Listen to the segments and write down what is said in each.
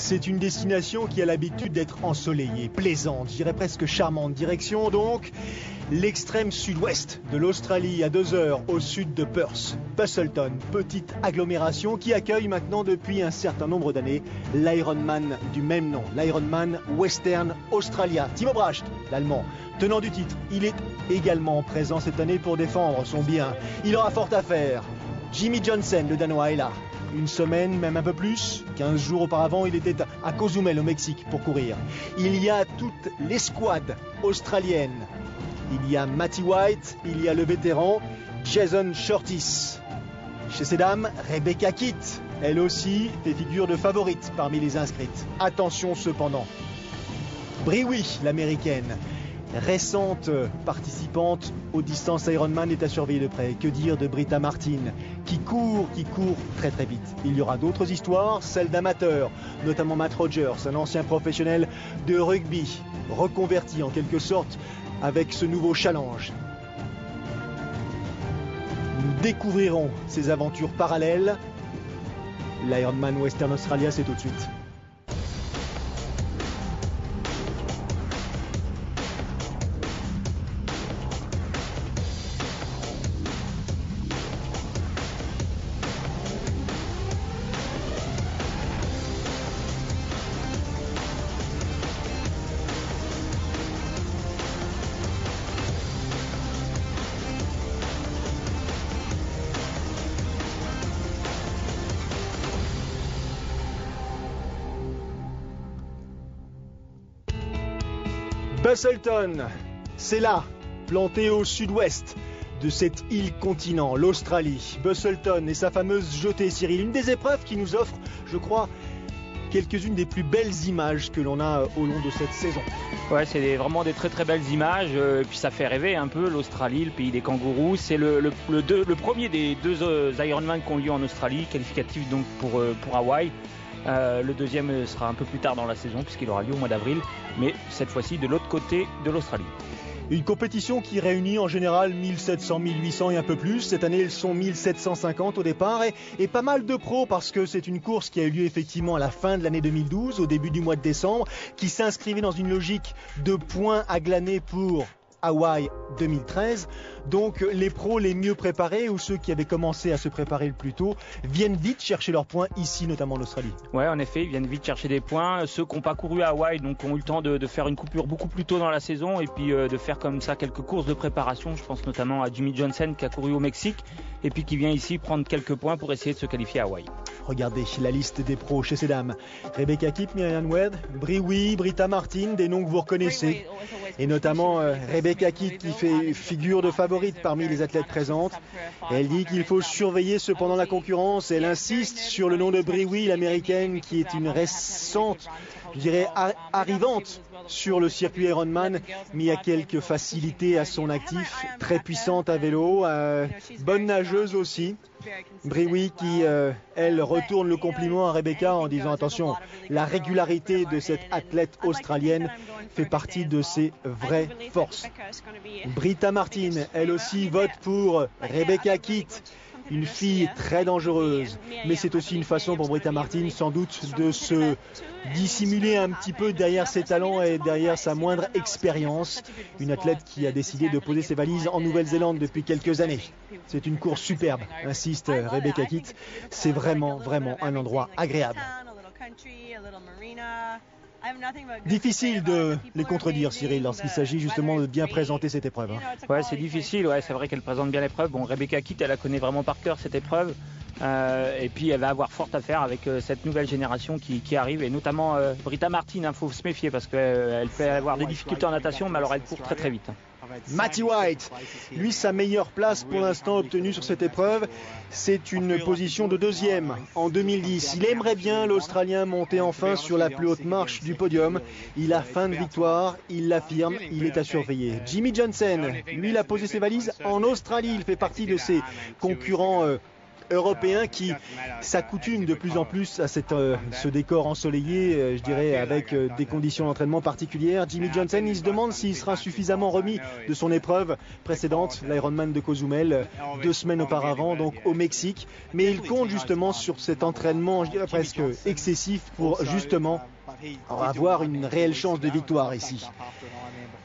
C'est une destination qui a l'habitude d'être ensoleillée, plaisante, je dirais presque charmante. Direction donc l'extrême sud-ouest de l'Australie, à 2 heures au sud de Perth. Busselton, petite agglomération qui accueille maintenant depuis un certain nombre d'années l'Ironman du même nom, l'Ironman Western Australia. Timo Bracht, l'Allemand, tenant du titre, il est également présent cette année pour défendre son bien. Il aura fort à faire. Jimmy Johnson, le Danois, est là. Une semaine, même un peu plus, 15 jours auparavant, il était à Cozumel au Mexique pour courir. Il y a toute l'escouade australienne. Il y a Matty White, il y a le vétéran Jason Shortis. Chez ces dames, Rebecca Kitt, elle aussi fait figure de favorite parmi les inscrites. Attention cependant, Briwi, l'américaine, récente participante aux distances Ironman, est à surveiller de près. Que dire de Britta Martin, qui court très très vite. Il y aura d'autres histoires, celles d'amateurs, notamment Matt Rogers, un ancien professionnel de rugby, reconverti en quelque sorte avec ce nouveau challenge. Nous découvrirons ces aventures parallèles. L'Ironman Western Australia, c'est tout de suite. Busselton, c'est là, planté au sud-ouest de cette île-continent, l'Australie. Busselton et sa fameuse jetée, Cyril, une des épreuves qui nous offre, je crois, quelques-unes des plus belles images que l'on a au long de cette saison. Ouais, c'est vraiment des très très belles images, et puis ça fait rêver un peu l'Australie, le pays des kangourous. C'est le premier des deux Ironman qui ont lieu en Australie, qualificatif donc pour Hawaï. Le deuxième sera un peu plus tard dans la saison puisqu'il aura lieu au mois d'avril, mais cette fois-ci de l'autre côté de l'Australie. Une compétition qui réunit en général 1700, 1800 et un peu plus. Cette année, ils sont 1750 au départ et pas mal de pros parce que c'est une course qui a eu lieu effectivement à la fin de l'année 2012, au début du mois de décembre, qui s'inscrivait dans une logique de points à glaner pour Hawaï 2013. Donc les pros les mieux préparés ou ceux qui avaient commencé à se préparer le plus tôt viennent vite chercher leurs points ici, notamment en Australie. Ouais, en effet, ils viennent vite chercher des points. Ceux qui n'ont pas couru à Hawaï donc ont eu le temps de faire une coupure beaucoup plus tôt dans la saison et puis de faire comme ça quelques courses de préparation. Je pense notamment à Jimmy Johnson qui a couru au Mexique et puis qui vient ici prendre quelques points pour essayer de se qualifier à Hawaï. Regardez la liste des pros chez ces dames. Rebecca Kitt, Myriam Wade, Briwi, Britta Martin, des noms que vous reconnaissez. Et notamment Rebecca Kitt qui fait figure de favorite parmi les athlètes présentes. Elle dit qu'il faut surveiller cependant la concurrence. Elle insiste sur le nom de Briwi, l'américaine, qui est une récente, je dirais, arrivante sur le circuit Ironman, mais a quelques facilités à son actif. Très puissante à vélo, bonne nageuse aussi. Briwi qui, elle, retourne le compliment à Rebecca en disant attention, la régularité de cette athlète australienne fait partie de ses vraies forces. Britta Martin, elle aussi, vote pour Rebecca Kitt, une fille très dangereuse. Mais c'est aussi une façon pour Britta Martin, sans doute, de se dissimuler un petit peu derrière ses talents et derrière sa moindre expérience. Une athlète qui a décidé de poser ses valises en Nouvelle-Zélande depuis quelques années. C'est une course superbe, insiste Rebecca Kitt. C'est vraiment un endroit agréable. Difficile de les contredire, Cyril, lorsqu'il s'agit justement de bien présenter cette épreuve. Ouais, c'est difficile, ouais, c'est vrai qu'elle présente bien l'épreuve. Bon, Rebecca Kitt, elle la connaît vraiment par cœur cette épreuve. Et puis elle va avoir fort à faire avec cette nouvelle génération qui arrive, et notamment Britta Martin, il faut se méfier parce qu'elle peut avoir des difficultés en natation, mais alors elle court très très vite. Matty White, lui, sa meilleure place pour l'instant obtenue sur cette épreuve, c'est une position de deuxième en 2010. Il aimerait bien, l'Australien, monter enfin sur la plus haute marche du podium. Il a faim de victoire, il l'affirme, il est à surveiller. Jimmy Johnson, lui, il a posé ses valises en Australie. Il fait partie de ses concurrents Européens qui s'accoutument de plus en plus à ce décor ensoleillé, je dirais, avec des conditions d'entraînement particulières. Jimmy Johnson, il se demande s'il sera suffisamment remis de son épreuve précédente, l'Ironman de Cozumel, 2 semaines auparavant, donc au Mexique. Mais il compte justement sur cet entraînement, je dirais presque excessif, pour justement avoir une réelle chance de victoire ici.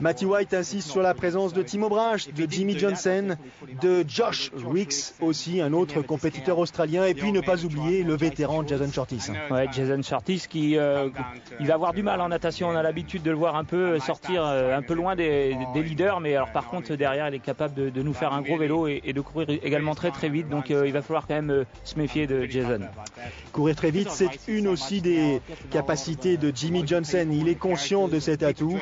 Matthew White insiste sur la présence de Timo Brash, de Jimmy Johnson, de Josh Wicks aussi, un autre compétiteur australien, et puis ne pas oublier le vétéran Jason Shortis. Ouais, Jason Shortis qui il va avoir du mal en natation. On a l'habitude de le voir un peu sortir un peu loin des leaders, mais alors par contre derrière il est capable de nous faire un gros vélo et de courir également très très vite. Donc il va falloir quand même se méfier de Jason. Courir très vite, c'est une aussi des capacités de Jimmy Johnson. Il est conscient de cet atout.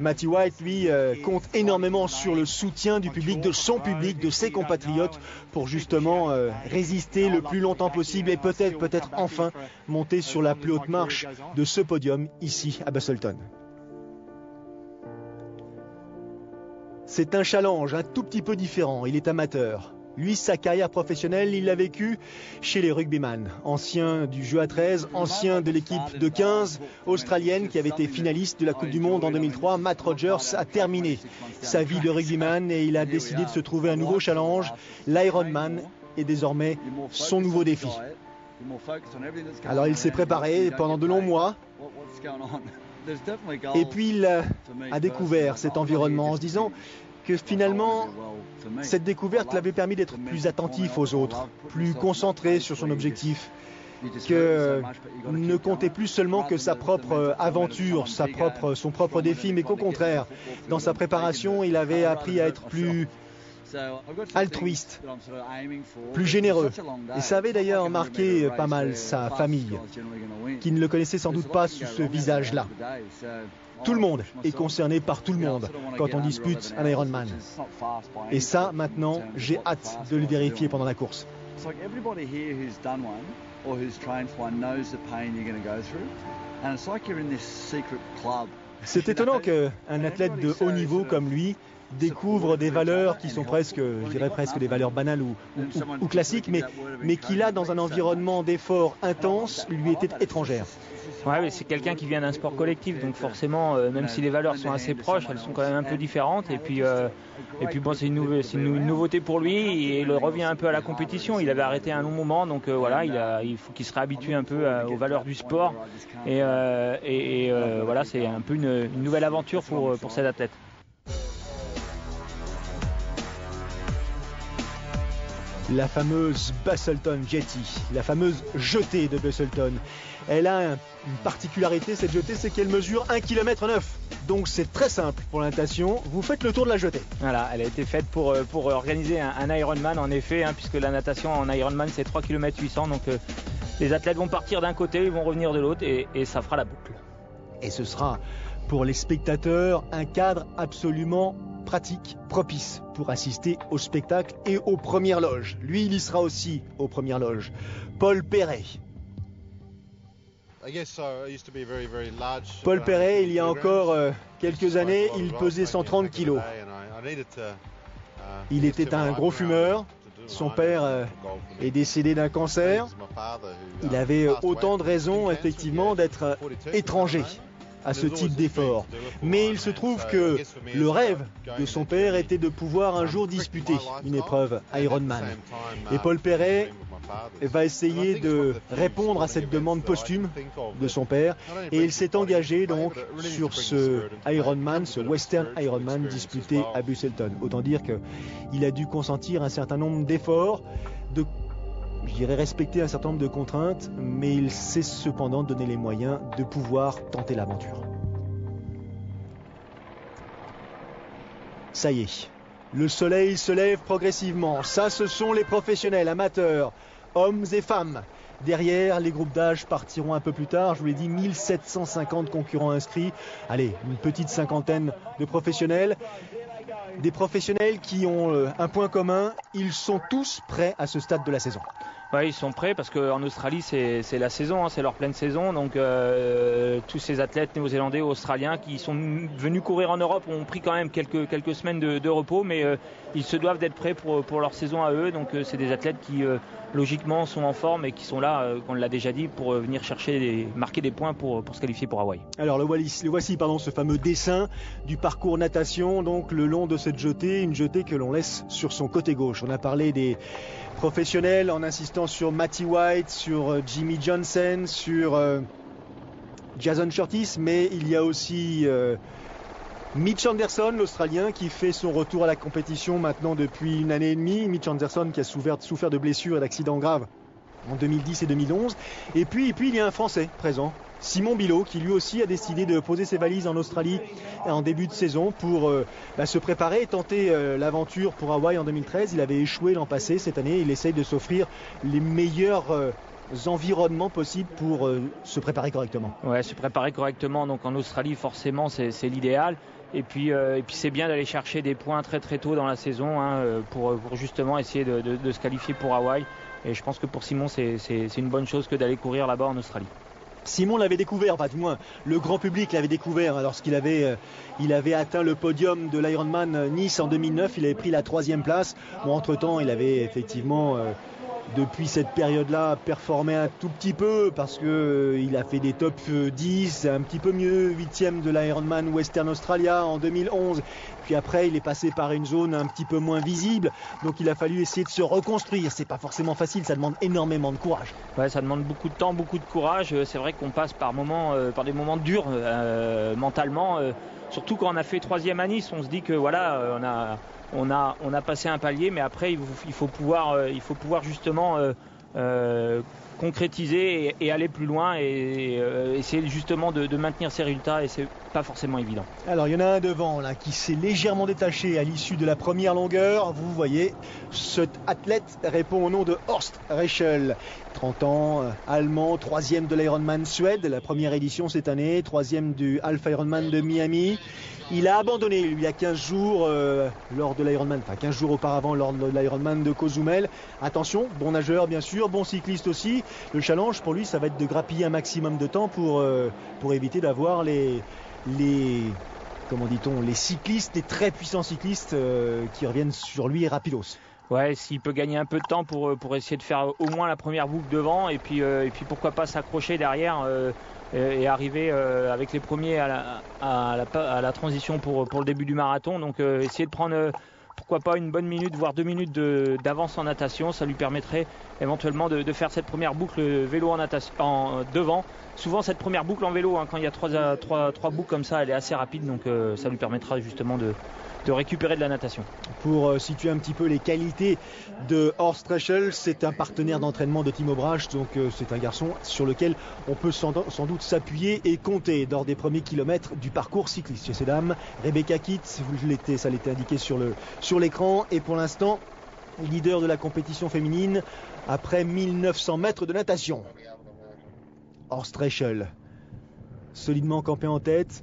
Matthew White, lui, compte énormément sur le soutien du public, de son public, de ses compatriotes, pour justement résister le plus longtemps possible et peut-être enfin monter sur la plus haute marche de ce podium ici à Busselton. C'est un challenge un tout petit peu différent. Il est amateur. Lui, sa carrière professionnelle, il l'a vécu chez les rugbyman. Ancien du jeu à 13, ancien de l'équipe de 15 australienne qui avait été finaliste de la Coupe du Monde en 2003. Matt Rogers a terminé sa vie de rugbyman et il a décidé de se trouver un nouveau challenge. L'Ironman est désormais son nouveau défi. Alors il s'est préparé pendant de longs mois. Et puis il a découvert cet environnement en se disant que finalement, cette découverte l'avait permis d'être plus attentif aux autres, plus concentré sur son objectif, que ne comptait plus seulement que sa propre aventure, son propre défi, mais qu'au contraire, dans sa préparation, il avait appris à être plus altruiste, plus généreux. Et ça avait d'ailleurs marqué pas mal sa famille, qui ne le connaissait sans doute pas sous ce visage-là. Tout le monde est concerné par tout le monde quand on dispute un Ironman. Et ça, maintenant, j'ai hâte de le vérifier pendant la course. C'est étonnant qu'un athlète de haut niveau comme lui découvre des valeurs qui sont presque, je dirais presque des valeurs banales ou classiques, mais qui là, dans un environnement d'effort intense, lui était étrangère. Ouais, mais c'est quelqu'un qui vient d'un sport collectif, donc forcément, même si les valeurs sont assez proches, elles sont quand même un peu différentes. Et puis bon, c'est une nouveauté pour lui. Et il revient un peu à la compétition. Il avait arrêté un long moment, donc voilà, il faut qu'il se réhabitue un peu aux valeurs du sport. Et voilà, c'est un peu une nouvelle aventure pour cet athlète. La fameuse Busselton Jetty, la fameuse jetée de Busselton. Elle a une particularité, cette jetée, c'est qu'elle mesure 1,9 km. Donc c'est très simple pour la natation, vous faites le tour de la jetée. Voilà, elle a été faite pour organiser un Ironman en effet, puisque la natation en Ironman c'est 3,8 km. Donc les athlètes vont partir d'un côté, ils vont revenir de l'autre et ça fera la boucle. Et ce sera pour les spectateurs un cadre absolument pratique, propice pour assister au spectacle et aux premières loges. Lui, il y sera aussi aux premières loges. Paul Perret. Paul Perret, il y a encore quelques années, il pesait 130 kilos. Il était un gros fumeur. Son père est décédé d'un cancer. Il avait autant de raisons, effectivement, d'être étranger à ce type d'effort. Mais il se trouve que le rêve de son père était de pouvoir un jour disputer une épreuve Ironman. Et Paul Perret va essayer de répondre à cette demande posthume de son père et il s'est engagé donc sur ce Ironman, ce Western Ironman disputé à Busselton. Autant dire qu'il a dû consentir un certain nombre d'efforts, je dirais respecter un certain nombre de contraintes, mais il sait cependant donner les moyens de pouvoir tenter l'aventure. Ça y est, le soleil se lève progressivement. Ça, ce sont les professionnels, amateurs, hommes et femmes. Derrière, les groupes d'âge partiront un peu plus tard. Je vous l'ai dit, 1750 concurrents inscrits. Allez, une petite cinquantaine de professionnels. Des professionnels qui ont un point commun, ils sont tous prêts à ce stade de la saison. Ouais, ils sont prêts parce qu'en Australie c'est la saison, c'est leur pleine saison, donc tous ces athlètes néo-zélandais ou australiens qui sont venus courir en Europe ont pris quand même quelques semaines de repos, mais ils se doivent d'être prêts pour leur saison à eux, donc c'est des athlètes qui logiquement sont en forme et qui sont là, on l'a déjà dit, pour venir marquer des points pour se qualifier pour Hawaï. Alors le voici, ce fameux dessin du parcours natation, donc le long de cette jetée, une jetée que l'on laisse sur son côté gauche. On a parlé des professionnels en insistant sur Matty White, sur Jimmy Johnson, sur Jason Curtis, mais il y a aussi Mitch Anderson, l'Australien, qui fait son retour à la compétition maintenant depuis une année et demie. Mitch Anderson qui a souffert de blessures et d'accidents graves en 2010 et 2011. Et puis il y a un Français présent, Simon Bilot, qui lui aussi a décidé de poser ses valises en Australie en début de saison pour se préparer et tenter l'aventure pour Hawaï en 2013. Il avait échoué l'an passé. Cette année, il essaye de s'offrir les meilleurs environnements possibles pour se préparer correctement. Ouais, se préparer correctement. Donc en Australie, forcément, c'est l'idéal. Et puis c'est bien d'aller chercher des points très très tôt dans la saison pour justement essayer de se qualifier pour Hawaï. Et je pense que pour Simon, c'est une bonne chose que d'aller courir là-bas en Australie. Simon l'avait découvert, enfin du moins le grand public l'avait découvert lorsqu'il avait atteint le podium de l'Ironman Nice en 2009. Il avait pris la 3e place. Bon, entre-temps, il avait effectivement depuis cette période-là performé un tout petit peu parce qu'il a fait des top 10, un petit peu mieux, 8e de l'Ironman Western Australia en 2011. Puis après, il est passé par une zone un petit peu moins visible. Donc il a fallu essayer de se reconstruire. C'est pas forcément facile, ça demande énormément de courage. Ouais, ça demande beaucoup de temps, beaucoup de courage. C'est vrai qu'on passe par des moments durs mentalement. Surtout quand on a fait 3e à Nice, on se dit que voilà, on a passé un palier, mais après il faut pouvoir justement concrétiser et aller plus loin et essayer justement de maintenir ses résultats, et c'est pas forcément évident. Alors il y en a un devant là qui s'est légèrement détaché à l'issue de la première longueur. Vous voyez, cet athlète répond au nom de Horst Reichel, 30 ans, allemand, 3e de l'Ironman Suède, la première édition cette année, 3e du Half Ironman de Miami. Il a abandonné il y a 15 jours lors de l'Ironman, enfin 15 jours auparavant lors de l'Ironman de Cozumel. Attention, bon nageur bien sûr, bon cycliste aussi. Le challenge pour lui, ça va être de grappiller un maximum de temps pour éviter d'avoir les cyclistes, les très puissants cyclistes qui reviennent sur lui rapidos. Ouais, s'il peut gagner un peu de temps pour essayer de faire au moins la première boucle devant et puis pourquoi pas s'accrocher derrière et arriver avec les premiers à la transition pour le début du marathon. Donc essayer de prendre pourquoi pas une bonne minute, voire 2 minutes d'avance en natation. Ça lui permettrait éventuellement de faire cette première boucle vélo en natation devant. Souvent cette première boucle en vélo, quand il y a trois boucles comme ça, elle est assez rapide, donc ça lui permettra justement de récupérer de la natation. Pour situer un petit peu les qualités de Horst Reichel, c'est un partenaire d'entraînement de Timo Brasch, donc c'est un garçon sur lequel on peut sans doute s'appuyer et compter lors des premiers kilomètres du parcours cycliste. Chez ces dames, Rebecca Kitt, ça l'était indiqué sur l'écran, et pour l'instant leader de la compétition féminine après 1900 mètres de natation. Horst Reichel, solidement campé en tête,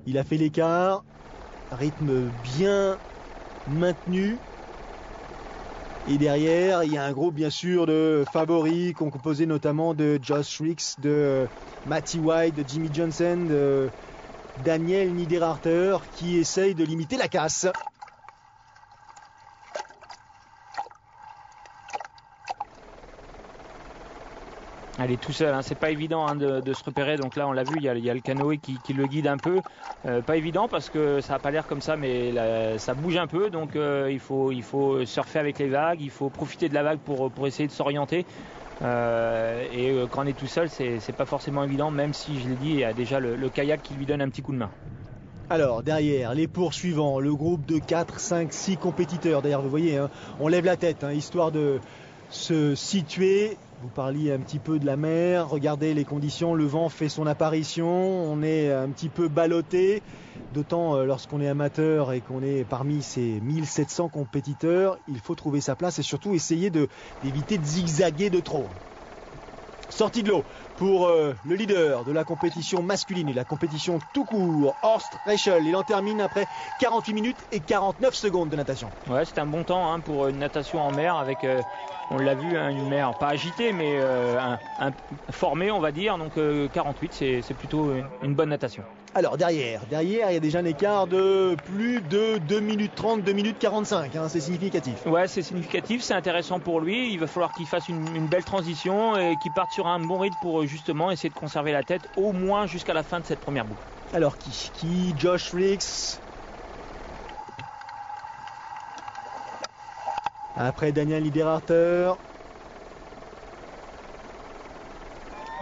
il a fait l'écart. Rythme bien maintenu. Et derrière, il y a un groupe bien sûr de favoris composé notamment de Josh Ricks, de Matty White, de Jimmy Johnson, de Daniel Niederharter qui essaye de limiter la casse. Elle est tout seul, c'est pas évident de se repérer. Donc là on l'a vu, il y a le canoë qui le guide un peu. Pas évident parce que ça n'a pas l'air comme ça, mais ça bouge un peu. Donc il faut surfer avec les vagues, il faut profiter de la vague pour essayer de s'orienter. Et quand on est tout seul, c'est pas forcément évident, même si je l'ai dit, il y a déjà le kayak qui lui donne un petit coup de main. Alors derrière, les poursuivants, le groupe de 4, 5, 6 compétiteurs. D'ailleurs vous voyez, on lève la tête, histoire de se situer. Vous parliez un petit peu de la mer, regardez les conditions, le vent fait son apparition, on est un petit peu ballotté, d'autant lorsqu'on est amateur et qu'on est parmi ces 1700 compétiteurs, il faut trouver sa place et surtout essayer d'éviter de zigzaguer de trop. Sortie de l'eau pour le leader de la compétition masculine et la compétition tout court, Horst Reichel. Il en termine après 48 minutes et 49 secondes de natation. Ouais, c'est un bon temps hein, pour une natation en mer avec, on l'a vu, hein, une mer pas agitée mais formée on va dire. Donc 48 c'est plutôt une bonne natation. Alors derrière, il y a déjà un écart de plus de 2 minutes 30, 2 minutes 45, hein, c'est significatif. Ouais, c'est significatif, c'est intéressant pour lui, il va falloir qu'il fasse une belle transition et qu'il parte sur un bon rythme pour justement essayer de conserver la tête au moins jusqu'à la fin de cette première boucle. Alors qui Josh Ricks. Après Daniel Liderater.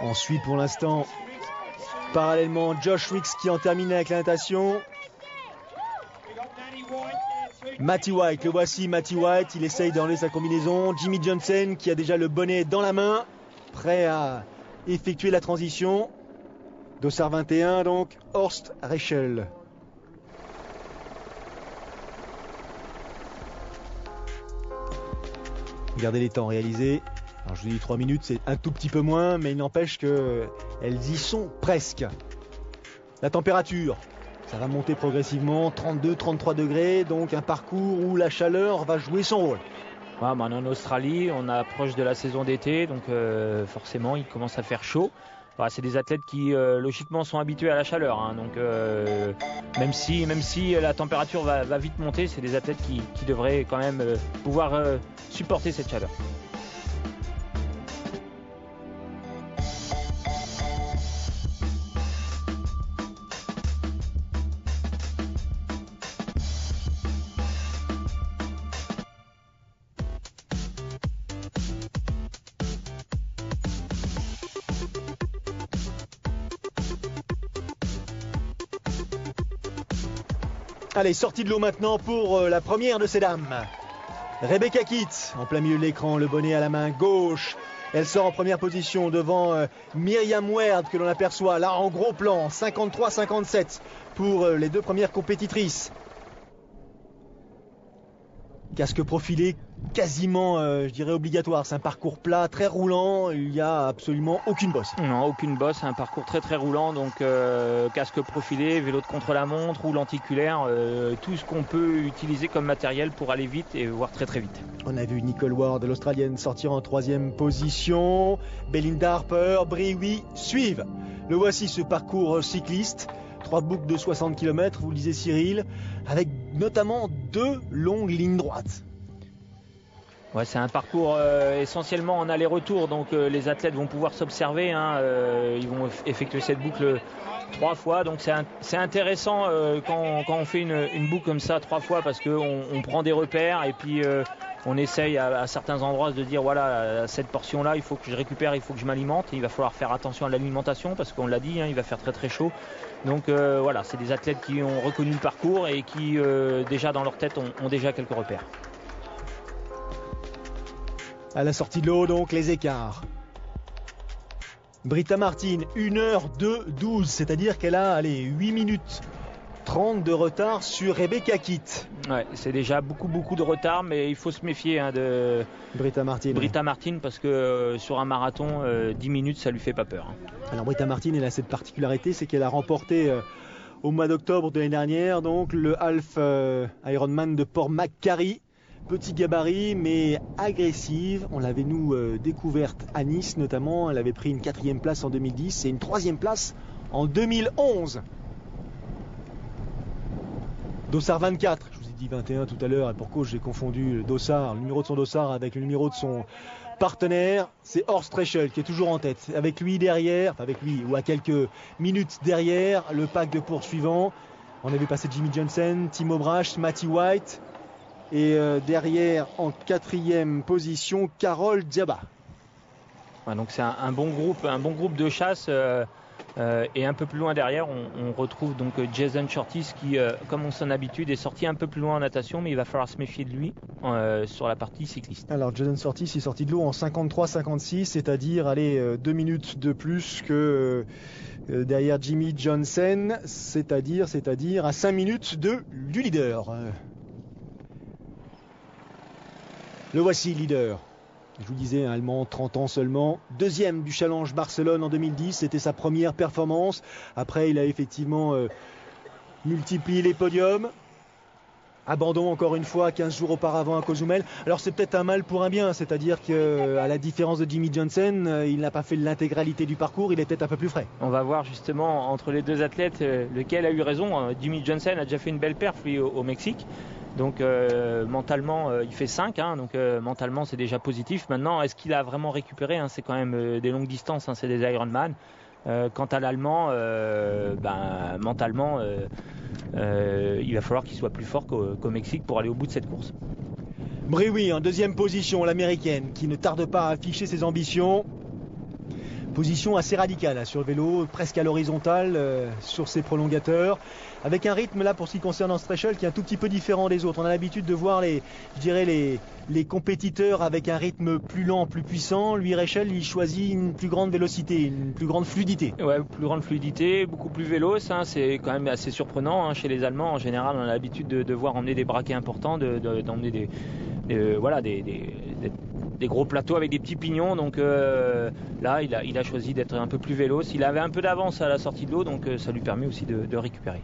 On suit pour l'instant parallèlement Josh Ricks qui en termine avec la natation. Matty White, le voici Matty White, il essaye d'enlever sa combinaison. Jimmy Johnson qui a déjà le bonnet dans la main, prêt à effectuer la transition. Dossard 21 donc, Horst Reichel. Regardez les temps réalisés. Alors je vous dis 3 minutes, c'est un tout petit peu moins, mais il n'empêche qu'elles y sont presque. La température, ça va monter progressivement, 32-33 degrés, donc un parcours où la chaleur va jouer son rôle. Ouais, on est en Australie, on approche de la saison d'été, donc forcément il commence à faire chaud. Bah, c'est des athlètes qui logiquement sont habitués à la chaleur, hein, donc même si la température va vite monter, c'est des athlètes qui devraient quand même pouvoir supporter cette chaleur. Allez, sortie de l'eau maintenant pour la première de ces dames. Rebecca Kitt, en plein milieu de l'écran, le bonnet à la main gauche. Elle sort en première position devant Myriam Werd que l'on aperçoit là en gros plan. 53-57 pour les deux premières compétitrices. Casque profilé quasiment, je dirais, obligatoire. C'est un parcours plat, très roulant. Il n'y a absolument aucune bosse. Non, aucune bosse. C'est un parcours très très roulant. Donc casque profilé, vélo de contre-la-montre ou lenticulaire. Tout ce qu'on peut utiliser comme matériel pour aller vite et voir très très vite. On a vu Nicole Ward, l'Australienne, sortir en troisième position. Belinda Harper, Briwi suivent. Le voici ce parcours cycliste. 3 boucles de 60 km, vous le disiez Cyril, avec notamment 2 longues lignes droites. Ouais, c'est un parcours essentiellement en aller-retour, donc les athlètes vont pouvoir s'observer, hein, ils vont effectuer cette boucle 3 fois, donc c'est intéressant quand on fait une boucle comme ça 3 fois parce qu'on prend des repères et puis on essaye à certains endroits de dire voilà, cette portion là il faut que je récupère, il faut que je m'alimente, et il va falloir faire attention à l'alimentation parce qu'on l'a dit, hein, il va faire très très chaud. Donc voilà, c'est des athlètes qui ont reconnu le parcours et qui déjà dans leur tête ont déjà quelques repères. À la sortie de l'eau donc les écarts. Britta Martin 1h02-12, c'est-à-dire qu'elle a 8 minutes 30 de retard sur Rebecca Kitt. Ouais, c'est déjà beaucoup de retard, mais il faut se méfier de Britta Martin parce que sur un marathon, 10 minutes, ça lui fait pas peur. Alors Britta Martin, elle a cette particularité, c'est qu'elle a remporté au mois d'octobre de l'année dernière donc le Half Ironman de Port Macquarie. Petit gabarit mais agressive. On l'avait découverte à Nice notamment. Elle avait pris une 4e place en 2010 et une 3e place en 2011. Dossard 24, je vous ai dit 21 tout à l'heure et pour cause j'ai confondu le numéro de son dossard avec le numéro de son partenaire. C'est Horst Reichel qui est toujours en tête. Avec lui ou à quelques minutes derrière, le pack de poursuivants. On avait passé Jimmy Johnson, Timo Brash, Matty White. Et derrière, en 4e position, Carole Diaba. Ouais, donc c'est un bon groupe de chasse. Et un peu plus loin derrière, on retrouve donc Jason Shortis qui, comme on s'en habitude, est sorti un peu plus loin en natation, mais il va falloir se méfier de lui sur la partie cycliste. Alors Jason Shortis est sorti de l'eau en 53-56, c'est-à-dire 2 minutes de plus que derrière Jimmy Johnson, c'est-à-dire à 5 minutes du leader. Le voici, leader. Je vous disais, un Allemand, 30 ans seulement. Deuxième du Challenge Barcelone en 2010. C'était sa première performance. Après, il a effectivement multiplié les podiums. Abandon encore une fois 15 jours auparavant à Cozumel. Alors c'est peut-être un mal pour un bien, c'est-à-dire qu'à la différence de Jimmy Johnson, il n'a pas fait l'intégralité du parcours, il est peut-être un peu plus frais. On va voir justement entre les deux athlètes lequel a eu raison. Jimmy Johnson a déjà fait une belle perf lui au Mexique. Donc mentalement il fait 5, hein, donc mentalement c'est déjà positif. Maintenant est-ce qu'il a vraiment récupéré, hein, c'est quand même des longues distances, hein, c'est des Ironman. Quant à l'Allemand, mentalement il va falloir qu'il soit plus fort qu'au Mexique pour aller au bout de cette course. Brioui en deuxième position, l'américaine qui ne tarde pas à afficher ses ambitions. Position assez radicale, hein, sur le vélo, presque à l'horizontale sur ses prolongateurs, avec un rythme là pour ce qui concerne Horst Reschel qui est un tout petit peu différent des autres. On a l'habitude de voir les compétiteurs avec un rythme plus lent, plus puissant. Lui, Reschel, il choisit une plus grande vélocité, une plus grande fluidité. Ouais, plus grande fluidité, beaucoup plus véloce, hein, c'est quand même assez surprenant, hein, chez les Allemands. En général, on a l'habitude de voir emmener des braquets importants, d'emmener des gros plateaux avec des petits pignons, donc là il a choisi d'être un peu plus véloce. Il avait un peu d'avance à la sortie de l'eau, donc ça lui permet aussi de récupérer.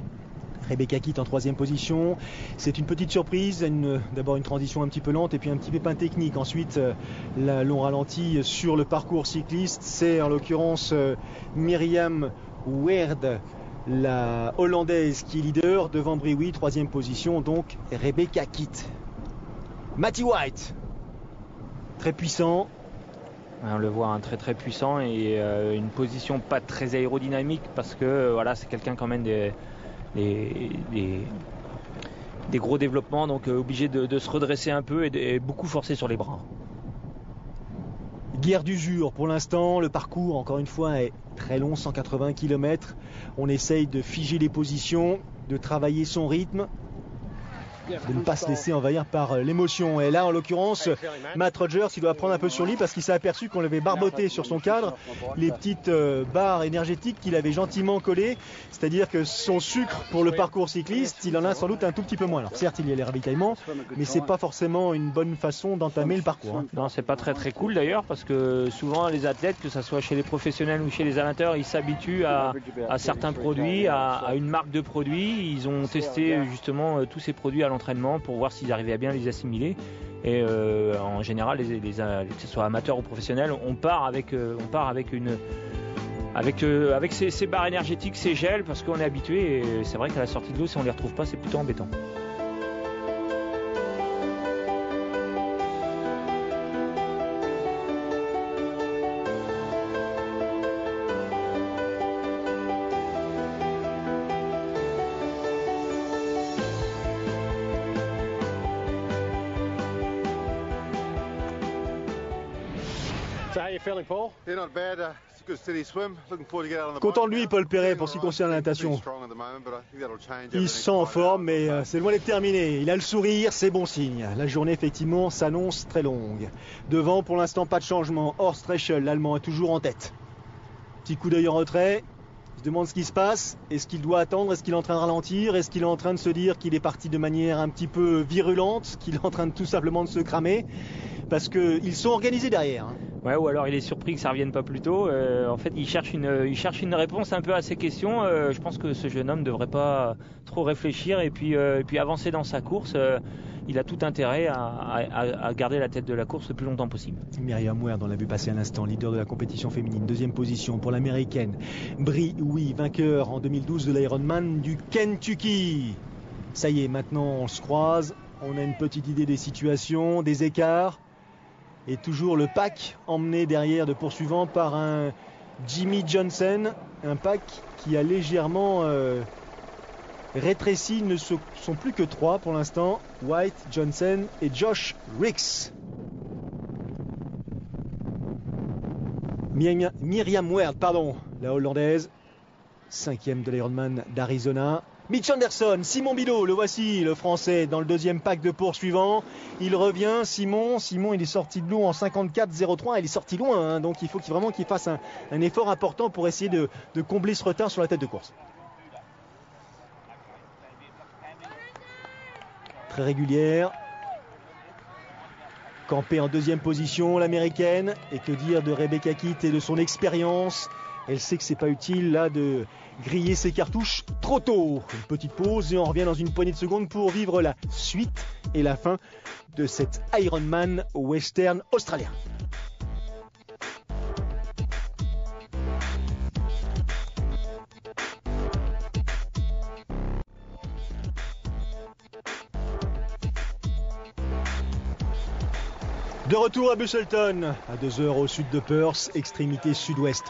Rebecca Kitt en troisième position, c'est une petite surprise, d'abord une transition un petit peu lente et puis un petit pépin technique. Ensuite l'on ralentit sur le parcours cycliste, c'est en l'occurrence Myriam Weerd, la hollandaise qui est leader devant Brioui, troisième position donc Rebecca Kitt. Matty White, très puissant. On le voit, hein, très très puissant et une position pas très aérodynamique parce que voilà, c'est quelqu'un quand même des gros développements, donc obligé de se redresser un peu et beaucoup forcer sur les bras. Guerre d'usure pour l'instant, le parcours encore une fois est très long, 180 km. On essaye de figer les positions, de travailler son rythme, de ne pas se laisser envahir par l'émotion. Et là en l'occurrence Matt Rogers, il doit prendre un peu sur lui parce qu'il s'est aperçu qu'on avait barboté sur son cadre les petites barres énergétiques qu'il avait gentiment collées, c'est-à-dire que son sucre pour le parcours cycliste, il en a sans doute un tout petit peu moins. Alors certes il y a les ravitaillements, mais c'est pas forcément une bonne façon d'entamer le parcours, hein. Non, c'est pas très très cool d'ailleurs, parce que souvent les athlètes, que ce soit chez les professionnels ou chez les amateurs, ils s'habituent à certains produits, à une marque de produits. Ils ont testé justement tous ces produits à l'entraînement pour voir s'ils arrivaient à bien les assimiler. Et en général, que ce soit amateur ou professionnel, on part avec ces barres énergétiques, ces gels, parce qu'on est habitué. Et c'est vrai qu'à la sortie de l'eau, si on les retrouve pas, c'est plutôt embêtant. Content de lui, Paul Perret, pour ce qui concerne la natation. Il se sent en forme, mais c'est loin d'être terminé. Il a le sourire, c'est bon signe. La journée, effectivement, s'annonce très longue. Devant, pour l'instant, pas de changement. Horst Reschel, l'Allemand, est toujours en tête. Petit coup d'œil en retrait. Il se demande ce qui se passe. Est-ce qu'il doit attendre? Est-ce qu'il est en train de ralentir? Est-ce qu'il est en train de se dire qu'il est parti de manière un petit peu virulente? Qu'il est en train de tout simplement de se cramer? Parce qu'ils sont organisés derrière, hein. Ouais, ou alors il est surpris que ça revienne pas plus tôt. En fait, il cherche une réponse un peu à ces questions. Je pense que ce jeune homme ne devrait pas trop réfléchir et puis avancer dans sa course. Il a tout intérêt à garder la tête de la course le plus longtemps possible. Myriam Weerd, on l'a vu passer à l'instant, leader de la compétition féminine, deuxième position pour l'américaine. Brioui, vainqueur en 2012 de l'Ironman du Kentucky. Ça y est, maintenant on se croise, on a une petite idée des situations, des écarts. Et toujours le pack emmené derrière de poursuivants par un Jimmy Johnson. Un pack qui a légèrement rétréci. Ils ne sont plus que 3 pour l'instant. White, Johnson et Josh Ricks. Myriam Weerd, la hollandaise. 5e de l'Ironman d'Arizona. Mitch Anderson, Simon Bidot, le voici, le français, dans le deuxième pack de poursuivants. Il revient, Simon, il est sorti de l'eau en 54,03, il est sorti loin, hein, donc il faut vraiment qu'il fasse un effort important pour essayer de combler ce retard sur la tête de course. Très régulière. Campée en deuxième position, l'américaine. Et que dire de Rebecca Kitt et de son expérience. Elle sait que c'est pas utile là de griller ses cartouches trop tôt. Une petite pause et on revient dans une poignée de secondes pour vivre la suite et la fin de cet Ironman western australien. De retour à Busselton, à 2 heures au sud de Perth, extrémité sud-ouest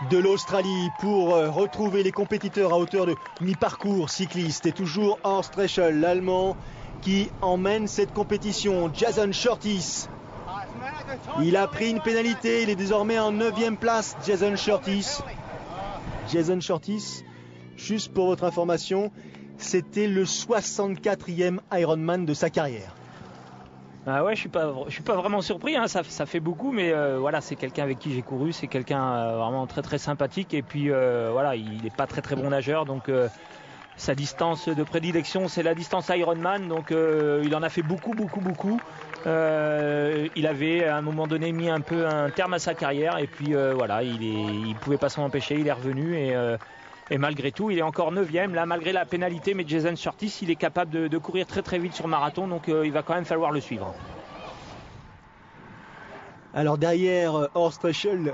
de l'Australie, pour retrouver les compétiteurs à hauteur de mi-parcours cycliste. Et toujours Horst Reschel, l'Allemand, qui emmène cette compétition. Jason Shortis, il a pris une pénalité, il est désormais en 9e place. Jason Shortis, juste pour votre information, c'était le 64e Ironman de sa carrière. Ah ouais, je suis pas vraiment surpris, hein. Ça fait beaucoup, mais voilà, c'est quelqu'un avec qui j'ai couru, c'est quelqu'un vraiment très très sympathique, et puis voilà, il n'est pas très très bon nageur, donc sa distance de prédilection c'est la distance Ironman, donc il en a fait beaucoup. Il avait à un moment donné mis un peu un terme à sa carrière, et puis voilà, il pouvait pas s'en empêcher, il est revenu, et malgré tout, il est encore 9e, là, malgré la pénalité, mais Jason Shortis, il est capable de courir très très vite sur marathon, donc il va quand même falloir le suivre. Alors derrière Horst Reschel,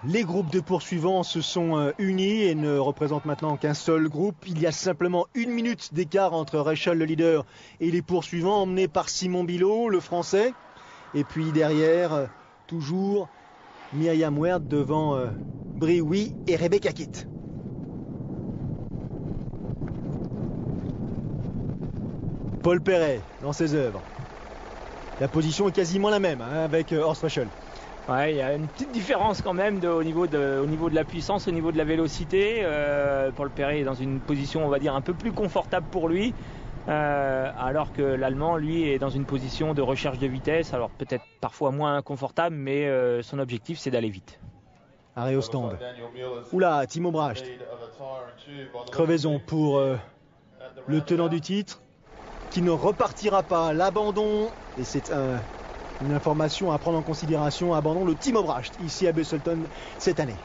les groupes de poursuivants se sont unis et ne représentent maintenant qu'un seul groupe. Il y a simplement 1 minute d'écart entre Reschel, le leader, et les poursuivants emmenés par Simon Bilot, le français. Et puis derrière, toujours Myriam Werd devant Bree et Rebecca Kitt. Paul Perret dans ses œuvres. La position est quasiment la même avec Horst Reschel. Ouais, il y a une petite différence quand même au niveau de la puissance, au niveau de la vélocité. Paul Perret est dans une position, on va dire, un peu plus confortable pour lui, alors que l'Allemand, lui, est dans une position de recherche de vitesse, alors peut-être parfois moins confortable, mais son objectif, c'est d'aller vite. Arrêt au stand. Oula, Timo Bracht. Crevaison pour le tenant du titre, qui ne repartira pas. L'abandon, et c'est une information à prendre en considération, abandon de Timo Bracht ici à Busselton cette année.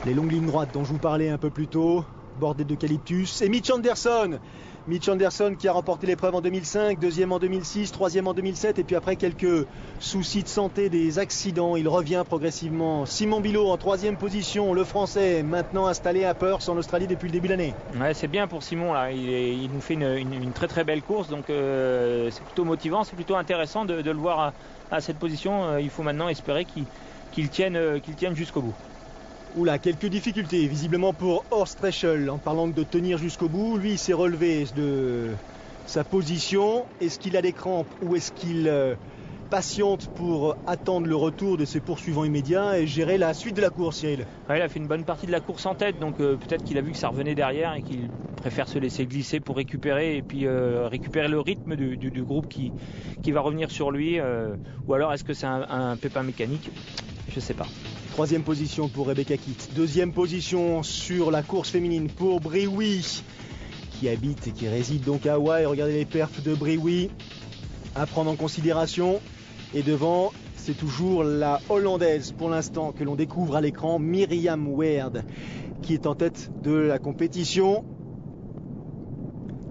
Les longues lignes droites dont je vous parlais un peu plus tôt, bordées d'eucalyptus. Et Mitch Anderson qui a remporté l'épreuve en 2005, deuxième en 2006, troisième en 2007, et puis après quelques soucis de santé, des accidents, il revient progressivement. Simon Bilot en 3e position, le français, maintenant installé à Perth en Australie depuis le début de l'année. Ouais, c'est bien pour Simon là, il nous fait une très très belle course, donc c'est plutôt motivant, c'est plutôt intéressant de le voir à cette position. Il faut maintenant espérer qu'il tienne jusqu'au bout. Oula, quelques difficultés visiblement pour Horst Reschel en parlant de tenir jusqu'au bout. Lui, il s'est relevé de sa position. Est-ce qu'il a des crampes ou est-ce qu'il patiente pour attendre le retour de ses poursuivants immédiats et gérer la suite de la course, Cyril? Ouais, il a fait une bonne partie de la course en tête, donc peut-être qu'il a vu que ça revenait derrière et qu'il préfère se laisser glisser pour récupérer et puis récupérer le rythme du groupe qui va revenir sur lui. Ou alors est-ce que c'est un pépin mécanique? Je sais pas. 3e position pour Rebecca Kitt. 2e position sur la course féminine pour Bree, qui habite et qui réside donc à Hawaï. Regardez les perfs de Bree, à prendre en considération. Et devant, c'est toujours la Hollandaise pour l'instant que l'on découvre à l'écran, Myriam Werd, qui est en tête de la compétition.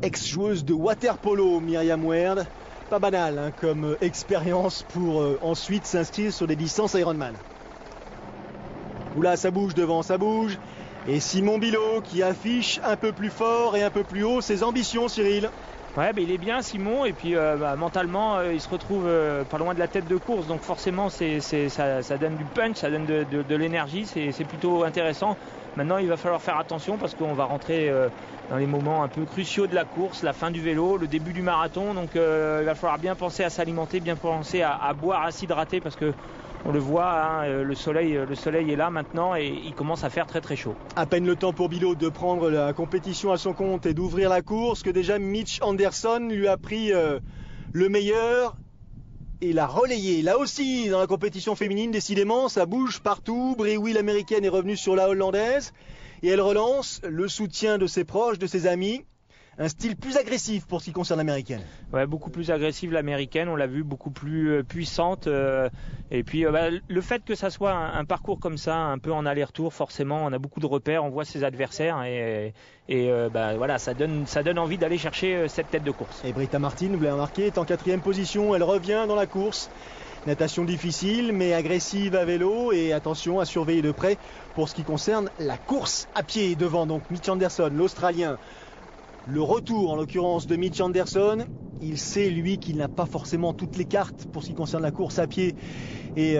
Ex-joueuse de water-polo, Myriam Werd. Pas banal comme expérience pour ensuite s'inscrire sur des distances Ironman. Oula, ça bouge devant, ça bouge. Et Simon Bilot qui affiche un peu plus fort et un peu plus haut ses ambitions, Cyril. Ouais, il est bien Simon, et puis mentalement il se retrouve pas loin de la tête de course, donc forcément ça donne du punch, ça donne de l'énergie, c'est plutôt intéressant. Maintenant il va falloir faire attention parce qu'on va rentrer dans les moments un peu cruciaux de la course, la fin du vélo, le début du marathon, donc il va falloir bien penser à s'alimenter, bien penser à boire, à s'hydrater, parce que on le voit, le soleil est là maintenant et il commence à faire très très chaud. À peine le temps pour Bilot de prendre la compétition à son compte et d'ouvrir la course que déjà Mitch Anderson lui a pris le meilleur et l'a relayé. Là aussi dans la compétition féminine, décidément ça bouge partout. Bree, l'américaine, est revenue sur la hollandaise et elle relance le soutien de ses proches, de ses amis, un style plus agressif pour ce qui concerne l'américaine. Ouais, beaucoup plus agressive l'américaine, on l'a vu, beaucoup plus puissante. Et puis le fait que ça soit un parcours comme ça, un peu en aller-retour, forcément, on a beaucoup de repères, on voit ses adversaires et voilà, ça donne envie d'aller chercher cette tête de course. Et Britta Martin, vous l'avez remarqué, est en 4e position, elle revient dans la course. Natation difficile mais agressive à vélo et attention à surveiller de près pour ce qui concerne la course à pied devant donc Mitch Anderson, l'Australien. Le retour en l'occurrence de Mitch Anderson, il sait lui qu'il n'a pas forcément toutes les cartes pour ce qui concerne la course à pied et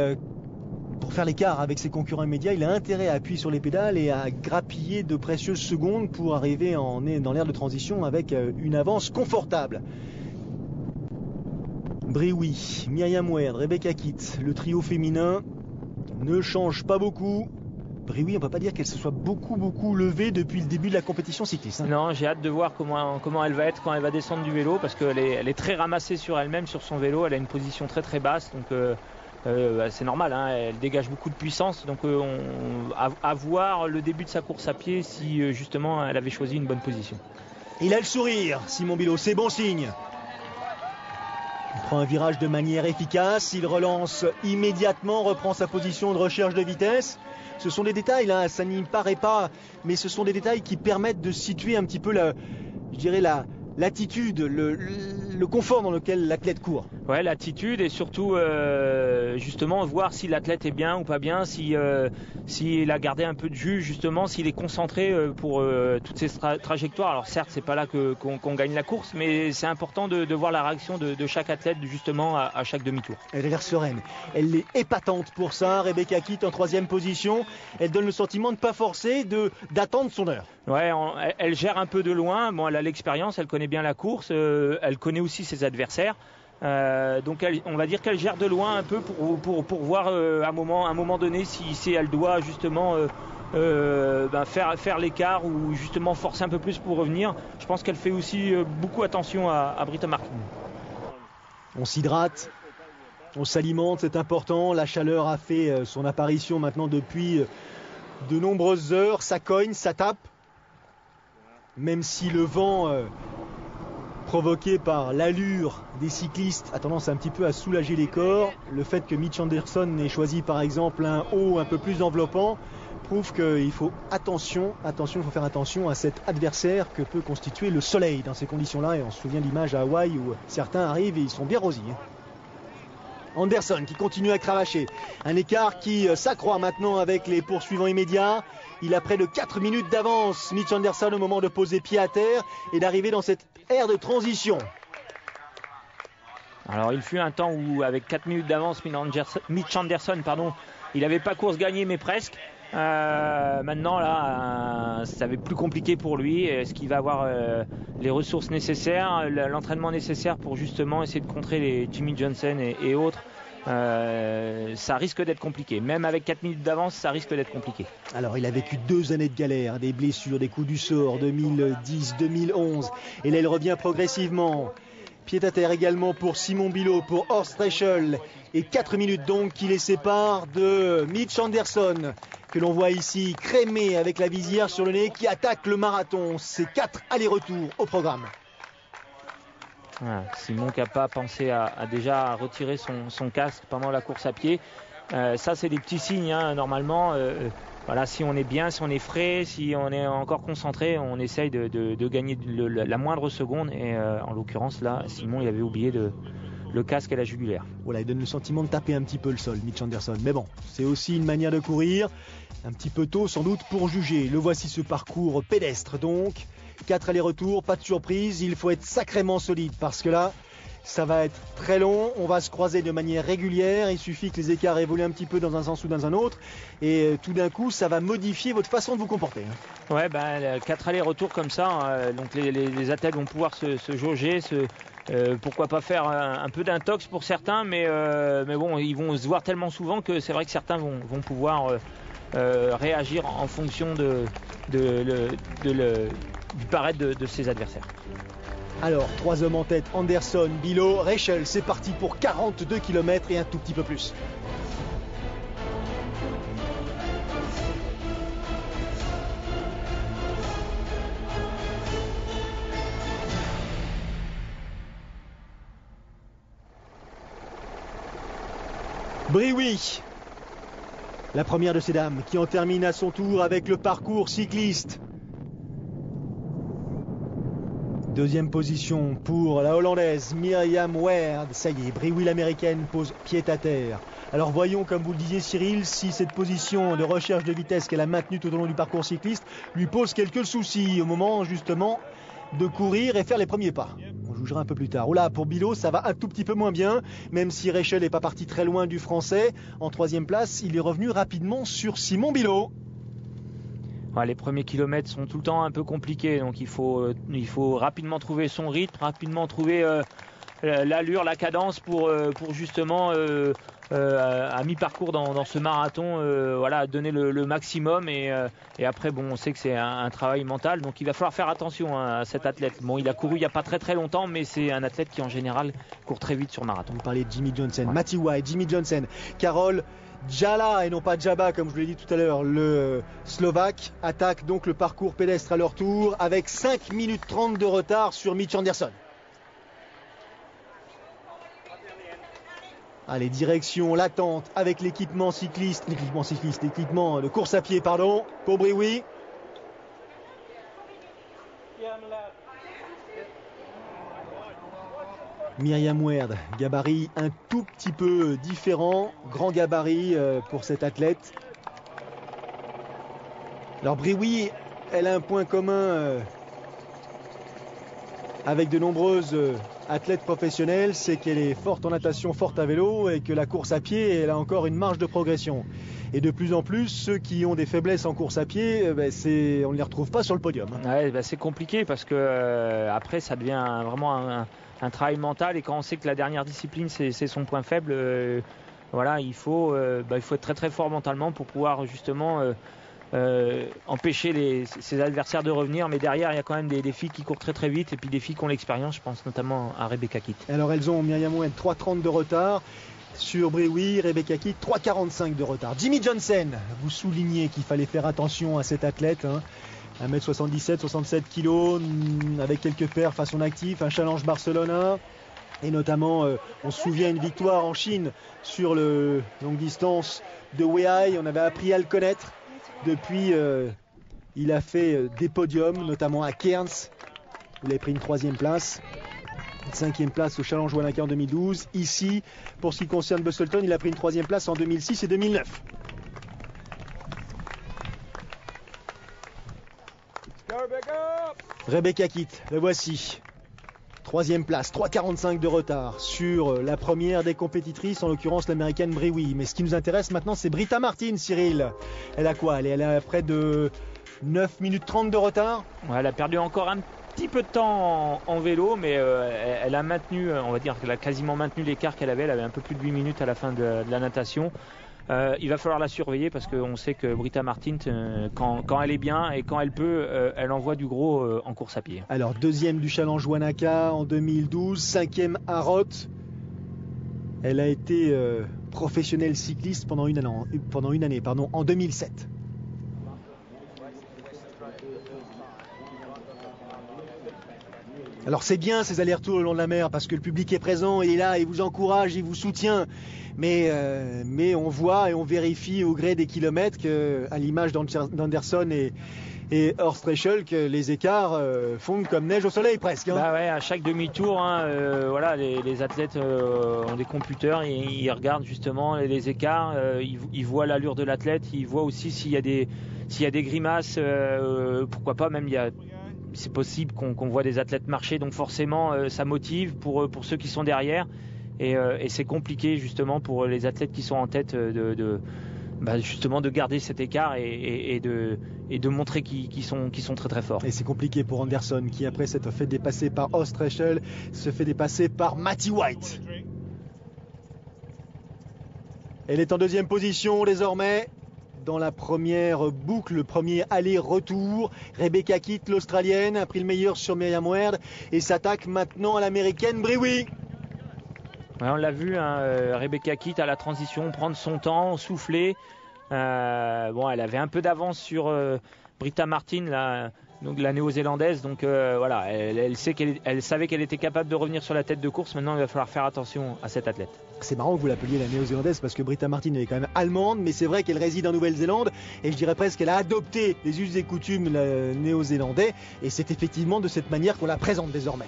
pour faire l'écart avec ses concurrents immédiats, il a intérêt à appuyer sur les pédales et à grappiller de précieuses secondes pour arriver dans l'aire de transition avec une avance confortable. Brioui, Myriam Werd, Rebecca Kitt, le trio féminin ne change pas beaucoup. Brioui, on ne peut pas dire qu'elle se soit beaucoup levée depuis le début de la compétition cycliste. Non, j'ai hâte de voir comment elle va être quand elle va descendre du vélo parce qu'elle est très ramassée sur elle-même, sur son vélo. Elle a une position très basse, donc c'est normal, hein, elle dégage beaucoup de puissance. Donc à voir le début de sa course à pied si justement elle avait choisi une bonne position. Il a le sourire, Simon Bilot, c'est bon signe. Il prend un virage de manière efficace, il relance immédiatement, reprend sa position de recherche de vitesse. Ce sont des détails, là, ça n'y paraît pas, mais ce sont des détails qui permettent de situer un petit peu l'attitude, le confort dans lequel l'athlète court. Ouais, l'attitude et surtout justement voir si l'athlète est bien ou pas bien, s'il a gardé un peu de jus, justement, s'il est concentré pour toutes ces trajectoires. Alors certes, c'est pas là qu'on gagne la course, mais c'est important de voir la réaction de chaque athlète justement à chaque demi-tour. Elle a l'air sereine, elle est épatante pour ça. Rebecca Kitt en 3e position, elle donne le sentiment de ne pas forcer, d'attendre son heure. Ouais, elle gère un peu de loin. Bon, elle a l'expérience, elle connaît bien la course, elle connaît aussi ses adversaires. Donc on va dire qu'elle gère de loin un peu pour voir à un moment donné si elle doit justement faire l'écart ou justement forcer un peu plus pour revenir. Je pense qu'elle fait aussi beaucoup attention à Britta Martin. On s'hydrate, on s'alimente, c'est important. La chaleur a fait son apparition maintenant depuis de nombreuses heures. Ça cogne, ça tape. Même si le vent provoqué par l'allure des cyclistes a tendance un petit peu à soulager les corps, le fait que Mitch Anderson ait choisi par exemple un haut un peu plus enveloppant prouve qu'il faut il faut faire attention à cet adversaire que peut constituer le soleil dans ces conditions-là. Et on se souvient de l'image à Hawaï où certains arrivent et ils sont bien rosés. Anderson qui continue à cravacher. Un écart qui s'accroît maintenant avec les poursuivants immédiats. Il a près de 4 minutes d'avance, Mitch Anderson, au moment de poser pied à terre et d'arriver dans cette ère de transition. Alors il fut un temps où avec 4 minutes d'avance, Mitch Anderson, il n'avait pas course gagnée mais presque. Maintenant là, ça va être plus compliqué pour lui. Est-ce qu'il va avoir les ressources nécessaires, l'entraînement nécessaire pour justement essayer de contrer les Jimmy Johnson et autres? Ça risque d'être compliqué. Même avec 4 minutes d'avance, ça risque d'être compliqué. Alors il a vécu 2 années de galère, des blessures, des coups du sort, 2010, 2011. Et là il revient progressivement. Pied à terre également pour Simon Bilot, pour Horst Reschel. Et 4 minutes donc qui les séparent de Mitch Anderson, que l'on voit ici crémé avec la visière sur le nez, qui attaque le marathon. C'est 4 allers-retours au programme. Voilà, Simon qui n'a pas pensé à déjà retirer son casque pendant la course à pied. Ça c'est des petits signes, hein, normalement. Voilà, si on est bien, si on est frais, si on est encore concentré, on essaye de gagner la moindre seconde. Et en l'occurrence là, Simon il avait oublié le casque et la jugulaire. Voilà, il donne le sentiment de taper un petit peu le sol, Mitch Anderson. Mais bon, c'est aussi une manière de courir. Un petit peu tôt sans doute pour juger. Le voici ce parcours pédestre donc. 4 allers-retours, pas de surprise. Il faut être sacrément solide parce que là, ça va être très long. On va se croiser de manière régulière. Il suffit que les écarts évoluent un petit peu dans un sens ou dans un autre. Et tout d'un coup, ça va modifier votre façon de vous comporter. Ouais, 4 allers-retours comme ça. Donc les athlètes vont pouvoir se jauger, pourquoi pas faire un peu d'intox pour certains, mais bon, ils vont se voir tellement souvent que c'est vrai que certains vont pouvoir réagir en fonction du paraître de ses adversaires. Alors, 3 hommes en tête, Anderson, Bilot, Reschel, c'est parti pour 42 km et un tout petit peu plus. Briouy, la première de ces dames qui en termine à son tour avec le parcours cycliste. Deuxième position pour la Hollandaise Myriam Weerd. Ça y est, Briouy l'américaine pose pied à terre. Alors voyons, comme vous le disiez Cyril, si cette position de recherche de vitesse qu'elle a maintenue tout au long du parcours cycliste lui pose quelques soucis au moment justement de courir et faire les premiers pas. On jugera un peu plus tard. Oh là, pour Bilot, ça va un tout petit peu moins bien, même si Rachel n'est pas parti très loin du français. En troisième place, il est revenu rapidement sur Simon Bilot. Les premiers kilomètres sont tout le temps un peu compliqués, donc il faut rapidement trouver son rythme, rapidement trouver l'allure, la cadence pour justement à mi-parcours dans ce marathon, donner le maximum et après on sait que c'est un travail mental, donc il va falloir faire attention à cet athlète. Bon, il a couru il n'y a pas très longtemps, mais c'est un athlète qui en général court très vite sur marathon. Vous parlez de Jimmy Johnson, ouais. Matty White, Jimmy Johnson, Karol Djala et non pas Djaba comme je vous l'ai dit tout à l'heure, le Slovaque attaque donc le parcours pédestre à leur tour avec 5 minutes 30 de retard sur Mitch Anderson. Allez, direction l'attente avec l'équipement de course à pied, pour Briouy. Myriam Weerd, gabarit un tout petit peu différent, grand gabarit pour cette athlète. Alors Briouy, elle a un point commun avec de nombreuses athlètes professionnelles, c'est qu'elle est forte en natation, forte à vélo et que la course à pied, elle a encore une marge de progression. Et de plus en plus, ceux qui ont des faiblesses en course à pied, on ne les retrouve pas sur le podium. Ouais, c'est compliqué parce que après ça devient vraiment un travail mental, et quand on sait que la dernière discipline c'est son point faible, il faut être très très fort mentalement pour pouvoir justement empêcher ses adversaires de revenir. Mais derrière il y a quand même des filles qui courent très très vite, et puis des filles qui ont l'expérience, je pense notamment à Rebecca Kitt. Alors elles ont, Myriam Weerd, 3,30 de retard sur Briouy, Rebecca Kitt 3,45 de retard. Jimmy Johnson, vous soulignez qu'il fallait faire attention à cet athlète, 1m77, 67 kg, avec quelques perfs à son actif, un challenge Barcelona. Et notamment, on se souvient une victoire en Chine sur le longue distance de Weihai. On avait appris à le connaître. Depuis, il a fait des podiums, notamment à Cairns. Il a pris une 3e place. Une 5e place au Challenge Wanaka en 2012. Ici, pour ce qui concerne Busselton, il a pris une 3e place en 2006 et 2009. Rebecca Kitt, la voici. 3e place, 3,45 de retard sur la première des compétitrices, en l'occurrence l'américaine Briouy. Mais ce qui nous intéresse maintenant, c'est Britta Martin, Cyril. Elle a quoi ? Elle a près de 9 minutes 30 de retard. Ouais, elle a perdu encore un petit peu de temps en vélo, mais elle a maintenu, on va dire qu'elle a quasiment maintenu l'écart qu'elle avait. Elle avait un peu plus de 8 minutes à la fin de la natation. Il va falloir la surveiller parce qu'on sait que Britta Martin, quand elle est bien et quand elle peut, elle envoie du gros en course à pied. Alors 2e du Challenge Wanaka en 2012, 5e à Roth. Elle a été professionnelle cycliste pendant une année, en 2007. Alors c'est bien ces allers-retours le long de la mer parce que le public est présent, il est là, il vous encourage, il vous soutient. Mais on voit et on vérifie au gré des kilomètres qu'à l'image d'Anderson et Horst Rachel, que les écarts fondent comme neige au soleil presque. À chaque demi-tour, les athlètes ont des computers et ils regardent justement les écarts, ils voient l'allure de l'athlète, ils voient aussi s'il y a des grimaces, pourquoi pas même c'est possible qu'on voit des athlètes marcher, donc forcément ça motive pour ceux qui sont derrière, et c'est compliqué justement pour les athlètes qui sont en tête justement de garder cet écart et de montrer qu'ils sont très très forts. Et c'est compliqué pour Anderson qui, après s'être fait dépasser par Horst Rachel, se fait dépasser par Matty White. Elle est en 2e position désormais dans la première boucle, le premier aller-retour. Rebecca Kitt, l'Australienne, a pris le meilleur sur Myriam Weerd et s'attaque maintenant à l'Américaine Briouy. Ouais, on l'a vu, Rebecca Kitt à la transition, prendre son temps, souffler. Elle avait un peu d'avance sur Britta Martin. Là, Donc la néo-zélandaise, donc voilà, elle savait qu'elle était capable de revenir sur la tête de course. Maintenant, il va falloir faire attention à cette athlète. C'est marrant que vous l'appeliez la néo-zélandaise parce que Britta Martin est quand même allemande, mais c'est vrai qu'elle réside en Nouvelle-Zélande et je dirais presque qu'elle a adopté les us et coutumes néo-zélandais et c'est effectivement de cette manière qu'on la présente désormais.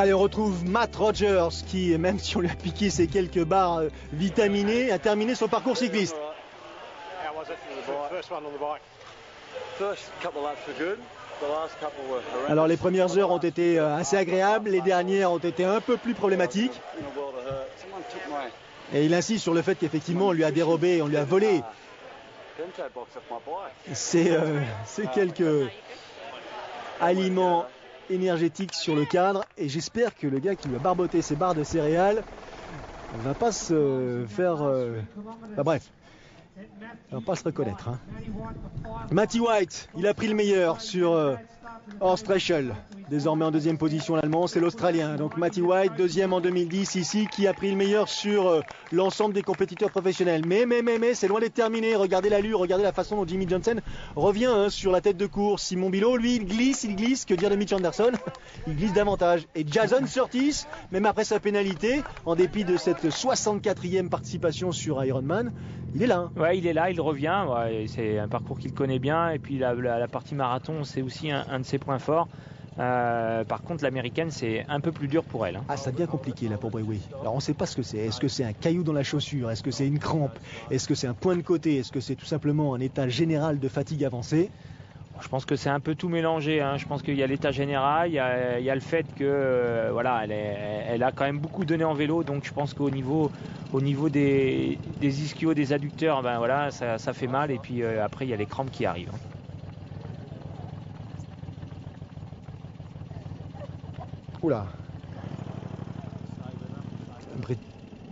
Allez, on retrouve Matt Rogers qui, même si on lui a piqué ses quelques barres vitaminées, a terminé son parcours cycliste. Alors les premières heures ont été assez agréables, les dernières ont été un peu plus problématiques. Et il insiste sur le fait qu'effectivement on lui a dérobé, on lui a volé ces quelques aliments énergétique sur le cadre et j'espère que le gars qui lui a barboté ses barres de céréales ne va pas se faire bref, il va pas se reconnaître hein. Matty White, il a pris le meilleur sur Horst Reschel, désormais en deuxième position l'allemand, c'est l'Australien. Donc Matty White, deuxième en 2010 ici, qui a pris le meilleur sur l'ensemble des compétiteurs professionnels. Mais c'est loin d'être terminé. Regardez l'allure, regardez la façon dont Jimmy Johnson revient hein, sur la tête de course. Simon Bilot, lui, il glisse. Que dire de Mitch Anderson? Il glisse davantage. Et Jason Surtees, même après sa pénalité, en dépit de cette 64e participation sur Ironman, il est là. Hein. Ouais, il est là, il revient. Ouais, c'est un parcours qu'il connaît bien. Et puis la partie marathon, c'est aussi un de ses points forts. Par contre, l'américaine, c'est un peu plus dur pour elle. Hein. Ah, ça devient compliqué là pour Brewi. Alors, on ne sait pas ce que c'est. Est-ce que c'est un caillou dans la chaussure? Est-ce que c'est une crampe? Est-ce que c'est un point de côté? Est-ce que c'est tout simplement un état général de fatigue avancée? Je pense que c'est un peu tout mélangé. Hein. Je pense qu'il y a l'état général, il y a le fait que voilà, elle a quand même beaucoup donné en vélo. Donc, je pense qu'au niveau des ischios, des adducteurs, ben voilà, ça fait mal. Et puis après, il y a les crampes qui arrivent. Hein. Oula.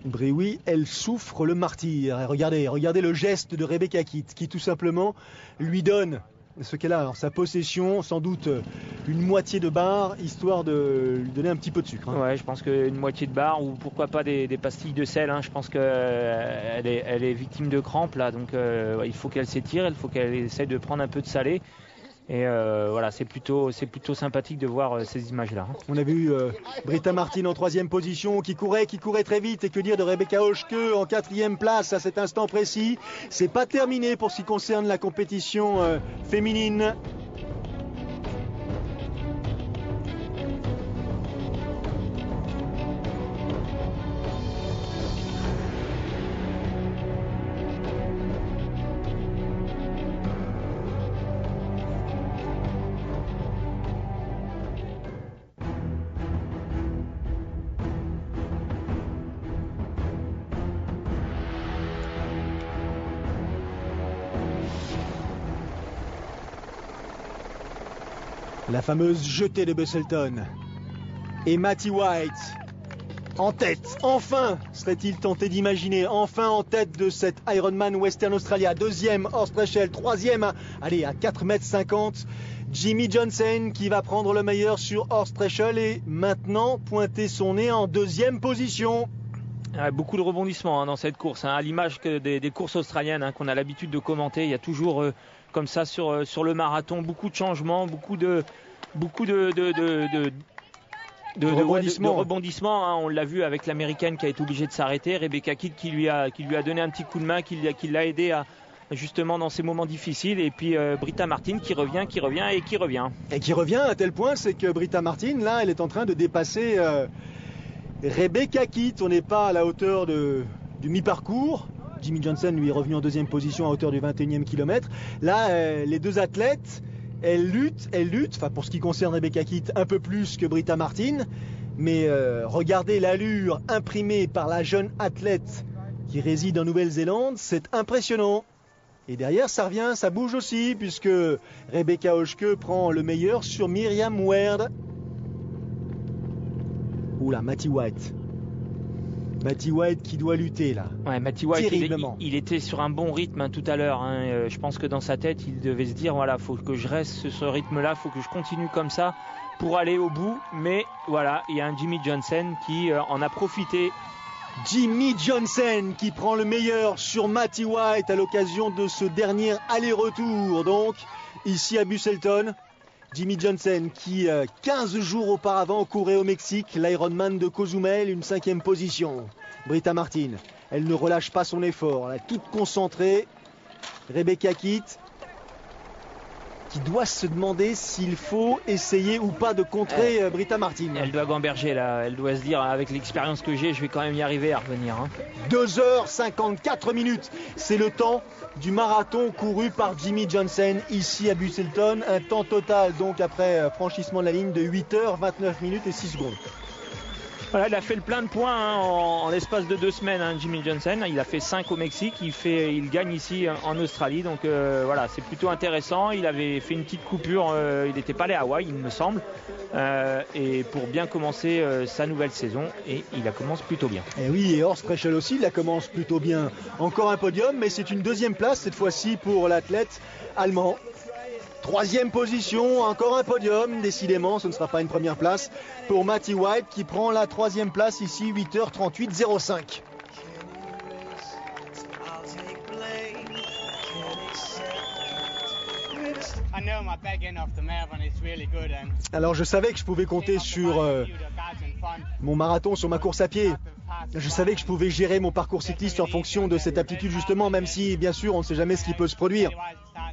Brewi, elle souffre le martyr. Regardez le geste de Rebecca Kitt qui tout simplement lui donne ce qu'elle a en sa possession, sans doute une moitié de barre, histoire de lui donner un petit peu de sucre. Hein. Ouais, je pense qu'une moitié de barre ou pourquoi pas des pastilles de sel. Hein. Je pense qu'elle est victime de crampes là, donc il faut qu'elle s'étire, il faut qu'elle essaie de prendre un peu de salé. Et voilà, c'est plutôt sympathique de voir ces images-là. On a vu Britta Martin en 3e position qui courait très vite. Et que dire de Rebecca Hoschke en 4e place à cet instant précis. C'est pas terminé pour ce qui concerne la compétition féminine. La fameuse jetée de Busselton. Et Matty White en tête. Enfin, serait-il tenté d'imaginer, enfin en tête de cette Ironman Western Australia. 2e, Horst Reschel. 3e, allez, à 4,50 m. Jimmy Johnson qui va prendre le meilleur sur Horst Reschel et maintenant pointer son nez en 2e position. Beaucoup de rebondissements hein, dans cette course, hein, à l'image que des courses australiennes hein, qu'on a l'habitude de commenter. Il y a toujours comme ça sur le marathon beaucoup de changements, beaucoup de rebondissements. Hein. On l'a vu avec l'américaine qui a été obligée de s'arrêter, Rebecca Kitt qui lui a donné un petit coup de main, qui l'a aidé à justement dans ces moments difficiles, et puis Britta Martin qui revient et qui revient à tel point, c'est que Britta Martin là elle est en train de dépasser Rebecca Kitt. On n'est pas à la hauteur du mi-parcours. Jimmy Johnson lui est revenu en 2e position à hauteur du 21e kilomètre. Là les deux athlètes elles luttent, enfin pour ce qui concerne Rebecca Kitt un peu plus que Britta Martin, mais regardez l'allure imprimée par la jeune athlète qui réside en Nouvelle-Zélande, c'est impressionnant. Et derrière ça revient, ça bouge aussi, puisque Rebecca Hoschke prend le meilleur sur Miriam Werd. Oula, Matty White. Matty White qui doit lutter là. Ouais, Matty White, terriblement. Il était sur un bon rythme tout à l'heure. Je pense que dans sa tête, il devait se dire voilà, faut que je reste sur ce rythme-là, faut que je continue comme ça pour aller au bout. Mais voilà, il y a un Jimmy Johnson qui en a profité. Jimmy Johnson qui prend le meilleur sur Matty White à l'occasion de ce dernier aller-retour. Donc, ici à Busselton, Jimmy Johnson qui, 15 jours auparavant, courait au Mexique l'Ironman de Cozumel, une 5e position. Britta Martin, elle ne relâche pas son effort, elle est toute concentrée. Rebecca Kitt qui doit se demander s'il faut essayer ou pas de contrer Britta Martin. Elle doit gamberger là, elle doit se dire avec l'expérience que j'ai, je vais quand même y arriver à revenir. 2h54 minutes, c'est le temps du marathon couru par Jimmy Johnson ici à Busselton. Un temps total donc après franchissement de la ligne de 8h29 minutes et 6 secondes. Voilà, il a fait le plein de points en l'espace de 2 semaines, Jimmy Johnson. Il a fait 5 au Mexique, il gagne ici en Australie. Donc voilà, c'est plutôt intéressant. Il avait fait une petite coupure, il n'était pas allé à Hawaï, il me semble. Et pour bien commencer sa nouvelle saison, et il la commence plutôt bien. Et oui, et Horst Reschel aussi, il la commence plutôt bien. Encore un podium, mais c'est une 2e place cette fois-ci pour l'athlète allemand. 3e position, encore un podium. Décidément, ce ne sera pas une première place pour Matty White qui prend la 3e place ici, 8h38.05. Alors je savais que je pouvais compter sur mon marathon, sur ma course à pied. Je savais que je pouvais gérer mon parcours cycliste en fonction de cette aptitude justement, même si bien sûr on ne sait jamais ce qui peut se produire.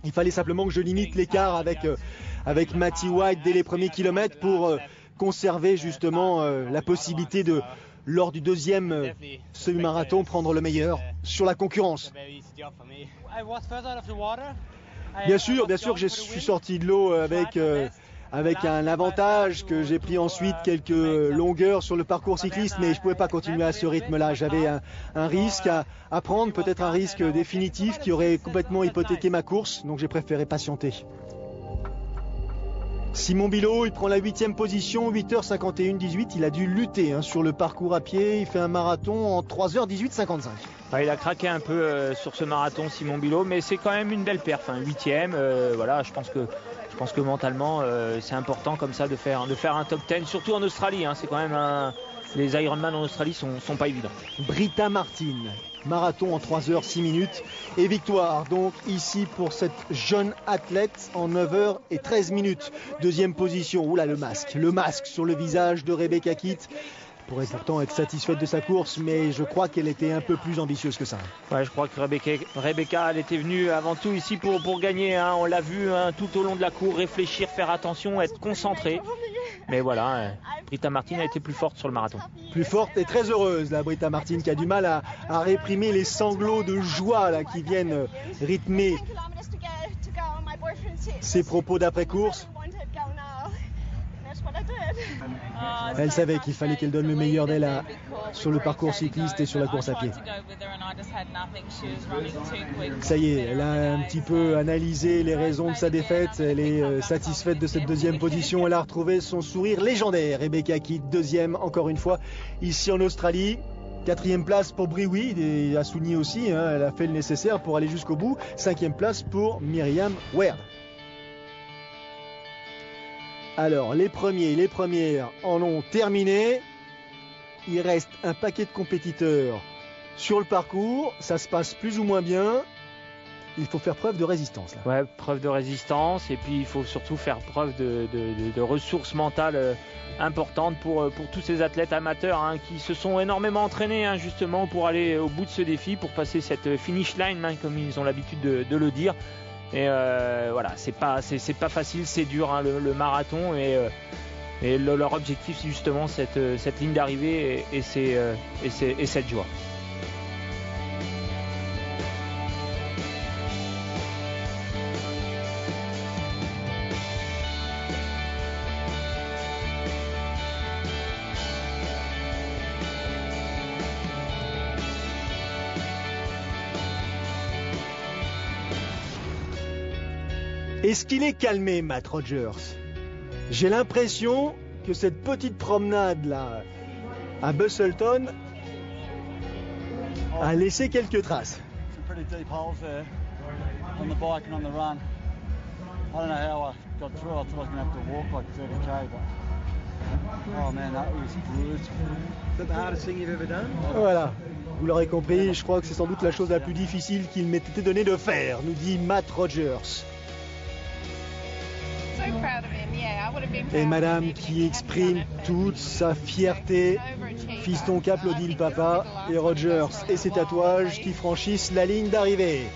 Il fallait simplement que je limite l'écart avec Matty White dès les premiers kilomètres pour conserver justement la possibilité de, lors du 2e semi-marathon, prendre le meilleur sur la concurrence. Bien sûr que je suis sorti de l'eau avec un avantage, que j'ai pris ensuite quelques longueurs sur le parcours cycliste, mais je ne pouvais pas continuer à ce rythme-là. J'avais un risque à prendre, peut-être un risque définitif qui aurait complètement hypothéqué ma course, donc j'ai préféré patienter. Simon Bilot, il prend la 8e position, 8h51.18. Il a dû lutter sur le parcours à pied. Il fait un marathon en 3h18.55. Il a craqué un peu sur ce marathon, Simon Bilot, mais c'est quand même une belle perf. 8e, voilà, je pense que mentalement, c'est important comme ça de faire un top 10, surtout en Australie. C'est quand même les Ironman en Australie sont pas évidents. Britta Martin, marathon en 3h06 minutes et victoire donc ici pour cette jeune athlète en 9h13 minutes. 2e position, oula le masque sur le visage de Rebecca Kitt. Pourrait pourtant être satisfaite de sa course, mais je crois qu'elle était un peu plus ambitieuse que ça. Ouais, je crois que Rebecca, elle était venue avant tout ici pour gagner. On l'a vu tout au long de la course, réfléchir, faire attention, être concentrée. Mais voilà, Britta Martin a été plus forte sur le marathon. Plus forte et très heureuse, la Britta Martin, qui a du mal à réprimer les sanglots de joie là, qui viennent rythmer ses propos d'après-course. Elle savait qu'il fallait qu'elle donne le meilleur d'elle sur le parcours cycliste et sur la course à pied. Ça y est, elle a un petit peu analysé les raisons de sa défaite. Elle est satisfaite de cette 2e position. Elle a retrouvé son sourire légendaire. Rebecca Kitt, 2e encore une fois ici en Australie. 4e place pour Briwi et Assouni aussi. Elle a fait le nécessaire pour aller jusqu'au bout. 5e place pour Myriam Ware. Alors, les premières en ont terminé. Il reste un paquet de compétiteurs sur le parcours. Ça se passe plus ou moins bien. Il faut faire preuve de résistance. Là. Ouais, preuve de résistance. Et puis, il faut surtout faire preuve de ressources mentales importantes pour tous ces athlètes amateurs qui se sont énormément entraînés justement pour aller au bout de ce défi, pour passer cette finish line, comme ils ont l'habitude de le dire. Et voilà, c'est pas facile, c'est dur le marathon et leur objectif c'est justement cette ligne d'arrivée et cette joie. Est-ce qu'il est calmé, Matt Rogers? J'ai l'impression que cette petite promenade là à Busselton a laissé quelques traces. Some pretty deep holes there on the bike and on the run. I don't know how I got through. I thought I was going to have to walk like 30k, but oh man, that was brutal. Is that the hardest thing you've ever done? Voilà, vous l'aurez compris, je crois que c'est sans doute la chose la plus difficile qu'il m'ait été donné de faire, nous dit Matt Rogers. Et madame qui exprime toute sa fierté, fiston qu'applaudit le papa, et Rogers et ses tatouages qui franchissent la ligne d'arrivée.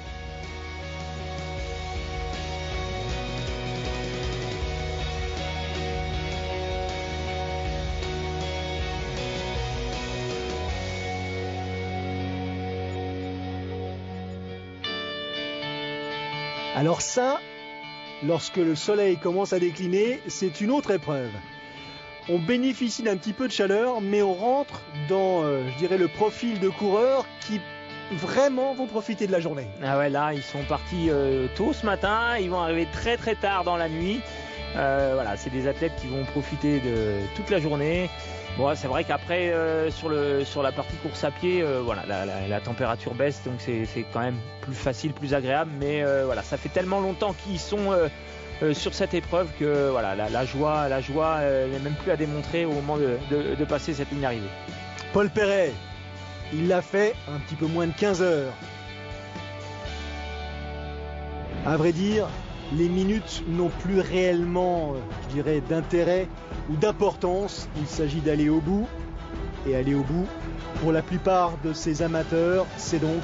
Alors ça, lorsque le soleil commence à décliner, c'est une autre épreuve. On bénéficie d'un petit peu de chaleur, mais on rentre dans, je dirais, le profil de coureurs qui vraiment vont profiter de la journée. Ah ouais, là, ils sont partis tôt ce matin, ils vont arriver très très tard dans la nuit. Voilà, c'est des athlètes qui vont profiter de toute la journée. Bon, c'est vrai qu'après, sur la partie course à pied, voilà, la température baisse, donc c'est quand même plus facile, plus agréable. Mais voilà, ça fait tellement longtemps qu'ils sont sur cette épreuve que voilà, la joie n'est même plus à démontrer au moment de passer cette ligne d'arrivée. Paul Perret, il l'a fait un petit peu moins de 15 heures. À vrai dire, les minutes n'ont plus réellement, je dirais, d'intérêt ou d'importance. Il s'agit d'aller au bout. Et aller au bout, pour la plupart de ces amateurs, c'est donc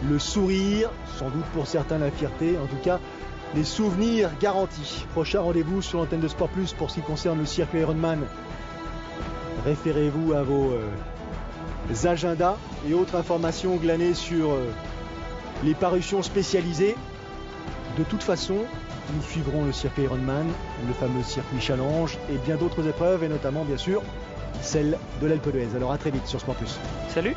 le sourire, sans doute pour certains la fierté, en tout cas les souvenirs garantis. Prochain rendez-vous sur l'antenne de Sport Plus pour ce qui concerne le circuit Ironman. Référez-vous à vos agendas et autres informations glanées sur les parutions spécialisées. De toute façon, nous suivrons le circuit Ironman, le fameux circuit Challenge et bien d'autres épreuves, et notamment bien sûr celle de l'Alpe d'Huez. Alors à très vite sur Sport Plus. Salut.